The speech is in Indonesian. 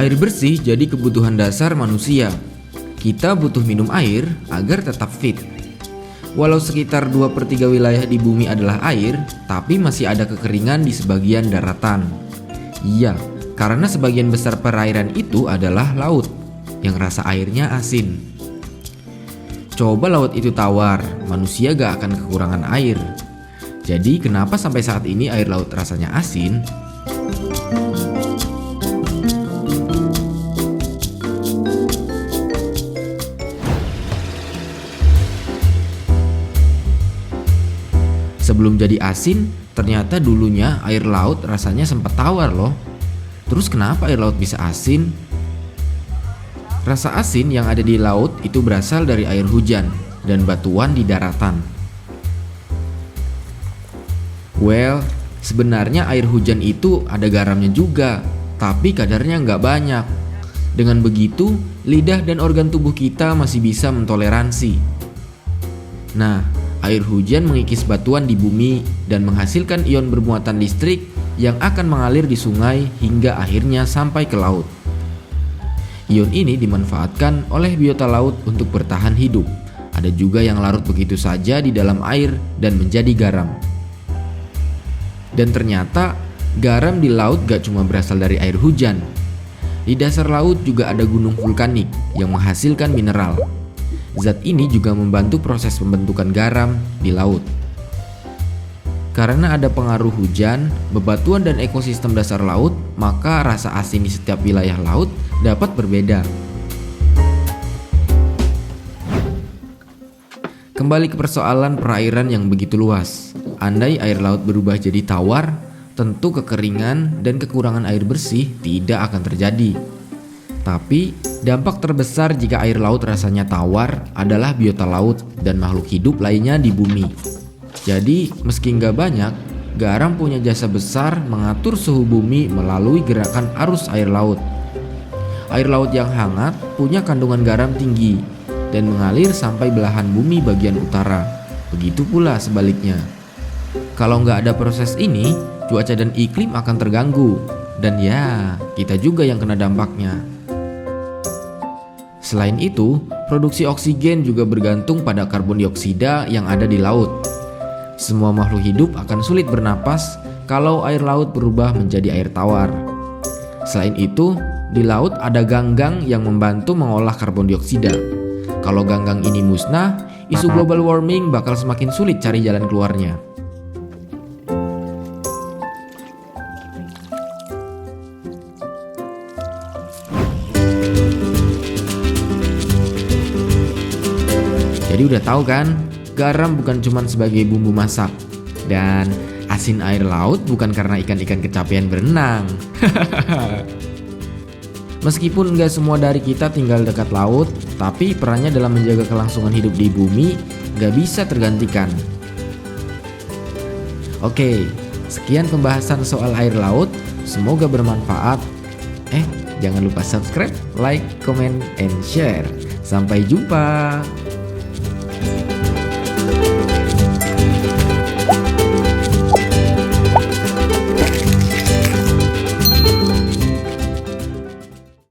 Air bersih jadi kebutuhan dasar manusia. Kita butuh minum air agar tetap fit. Walau sekitar 2/3 wilayah di bumi adalah air, tapi masih ada kekeringan di sebagian daratan. Iya, karena sebagian besar perairan itu adalah laut, yang rasa airnya asin. Coba laut itu tawar, manusia gak akan kekurangan air. Jadi kenapa sampai saat ini air laut rasanya asin? Sebelum jadi asin, ternyata dulunya air laut rasanya sempat tawar loh. Terus kenapa air laut bisa asin? Rasa asin yang ada di laut itu berasal dari air hujan dan batuan di daratan. Well, sebenarnya air hujan itu ada garamnya juga, tapi kadarnya nggak banyak. Dengan begitu, lidah dan organ tubuh kita masih bisa mentoleransi. Nah, air hujan mengikis batuan di bumi dan menghasilkan ion bermuatan listrik yang akan mengalir di sungai hingga akhirnya sampai ke laut. Ion ini dimanfaatkan oleh biota laut untuk bertahan hidup. Ada juga yang larut begitu saja di dalam air dan menjadi garam. Dan ternyata garam di laut gak cuma berasal dari air hujan. Di dasar laut juga ada gunung vulkanik yang menghasilkan mineral. Zat ini juga membantu proses pembentukan garam di laut. Karena ada pengaruh hujan, bebatuan dan ekosistem dasar laut, maka rasa asin di setiap wilayah laut dapat berbeda. Kembali ke persoalan perairan yang begitu luas. Andai air laut berubah jadi tawar, tentu kekeringan dan kekurangan air bersih tidak akan terjadi. Tapi dampak terbesar jika air laut rasanya tawar adalah biota laut dan makhluk hidup lainnya di bumi. Jadi meski nggak banyak, garam punya jasa besar mengatur suhu bumi melalui gerakan arus air laut. Air laut yang hangat punya kandungan garam tinggi dan mengalir sampai belahan bumi bagian utara. Begitu pula sebaliknya. Kalau nggak ada proses ini, cuaca dan iklim akan terganggu. Dan ya, kita juga yang kena dampaknya. Selain itu, produksi oksigen juga bergantung pada karbon dioksida yang ada di laut. Semua makhluk hidup akan sulit bernapas kalau air laut berubah menjadi air tawar. Selain itu, di laut ada ganggang yang membantu mengolah karbon dioksida. Kalau ganggang ini musnah, isu global warming bakal semakin sulit cari jalan keluarnya. Jadi udah tahu kan, garam bukan cuma sebagai bumbu masak. Dan asin air laut bukan karena ikan-ikan kecapean berenang. Meskipun nggak semua dari kita tinggal dekat laut, tapi perannya dalam menjaga kelangsungan hidup di bumi nggak bisa tergantikan. Oke, sekian pembahasan soal air laut. Semoga bermanfaat. Jangan lupa subscribe, like, comment, and share. Sampai jumpa.